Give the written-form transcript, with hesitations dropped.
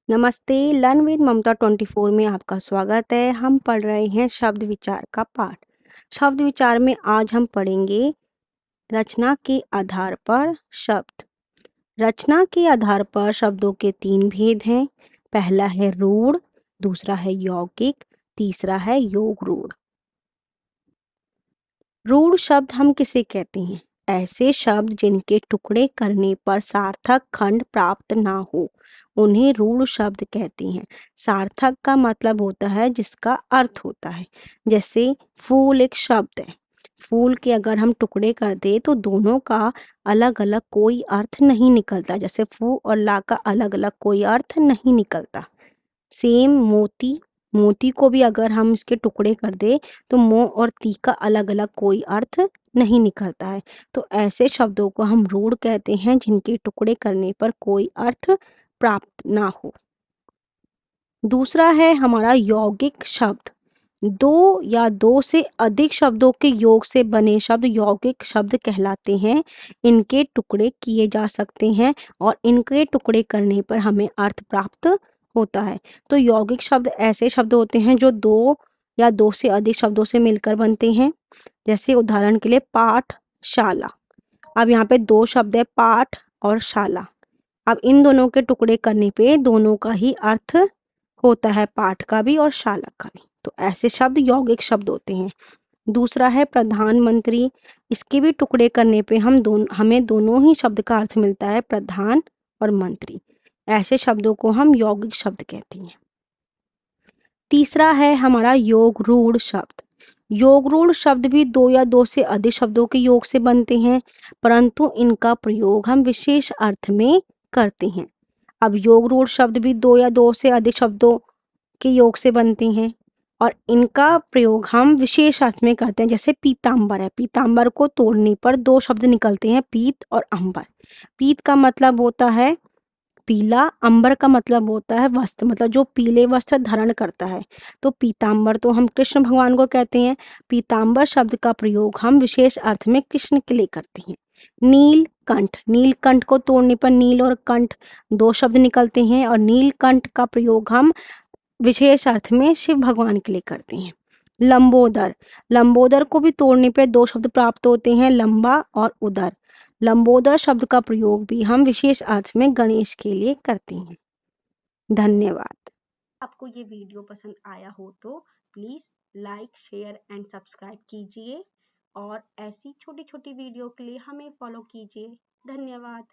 नमस्ते, learn with ममता 24 में आपका स्वागत है। हम पढ़ रहे हैं शब्द विचार का पाठ। शब्द विचार में आज हम पढ़ेंगे रचना के आधार पर शब्द। रचना के आधार पर शब्दों के 3 भेद हैं। पहला है रूढ़, दूसरा है यौगिक, तीसरा है योग रूढ़। रूढ़ शब्द हम किसे कहते हैं? ऐसे शब्द जिनके टुकड़े करने पर सार्थक खंड प्राप्त ना हो, उन्हें रूढ़ शब्द कहते हैं। सार्थक का मतलब होता है जिसका अर्थ होता है। जैसे फूल एक शब्द है। फूल के अगर हम टुकड़े कर दे तो दोनों का अलग अलग कोई अर्थ नहीं निकलता। जैसे फू और ला का अलग अलग कोई अर्थ नहीं निकलता। सेम मोती, मोती को भी अगर हम इसके टुकड़े कर दे तो मो और ती का अलग अलग कोई अर्थ नहीं निकलता है। तो ऐसे शब्दों को हम रूढ़ कहते हैं जिनके टुकड़े करने पर कोई अर्थ प्राप्त ना हो। दूसरा है हमारा यौगिक शब्द। दो या दो से अधिक शब्दों के योग से बने शब्द यौगिक शब्द कहलाते हैं। इनके टुकड़े किए जा सकते हैं और इनके टुकड़े करने पर हमें अर्थ प्राप्त होता है। तो यौगिक शब्द ऐसे शब्द होते हैं जो दो या दो से अधिक शब्दों से मिलकर बनते हैं। जैसे उदाहरण के लिए पाठशाला। अब यहाँ पे दो शब्द है पाठ और शाला। अब इन दोनों के टुकड़े करने पे दोनों का ही अर्थ होता है, पाठ का भी और शाला का भी। तो ऐसे शब्द यौगिक शब्द होते हैं। दूसरा है प्रधानमंत्री। इसके भी टुकड़े करने पे हमें दोनों ही शब्द का अर्थ मिलता है, प्रधान और मंत्री। ऐसे शब्दों को हम यौगिक शब्द कहते हैं। तीसरा है हमारा योग रूढ़ शब्द। योग रूढ़ शब्द भी दो या दो से अधिक शब्दों के योग से बनते हैं, परंतु इनका प्रयोग हम विशेष अर्थ में करते हैं। अब योग रूढ़ शब्द भी दो या दो से अधिक शब्दों के योग से बनते हैं और इनका प्रयोग हम विशेष अर्थ में करते हैं। जैसे पीतांबर है, पीतांबर को तोड़ने पर दो शब्द निकलते हैं, पीत और अंबर। पीत का मतलब होता है पीला, अंबर का मतलब होता है वस्त्र, मतलब जो पीले वस्त्र धारण करता है। तो पीतांबर तो हम कृष्ण भगवान को कहते हैं। पीतांबर शब्द का प्रयोग हम विशेष अर्थ में कृष्ण के लिए करते हैं। नीलकंठ, नीलकंठ को तोड़ने पर नील और कंठ दो शब्द निकलते हैं और नीलकंठ का प्रयोग हम विशेष अर्थ में शिव भगवान के लिए करते हैं। लंबोदर, लंबोदर को भी तोड़ने पे दो शब्द प्राप्त होते हैं, लंबा और उदर। लंबोदर शब्द का प्रयोग भी हम विशेष अर्थ में गणेश के लिए करते हैं। धन्यवाद। आपको ये वीडियो पसंद आया हो तो please like, share and subscribe कीजिए और ऐसी छोटी छोटी वीडियो के लिए हमें फॉलो कीजिए। धन्यवाद।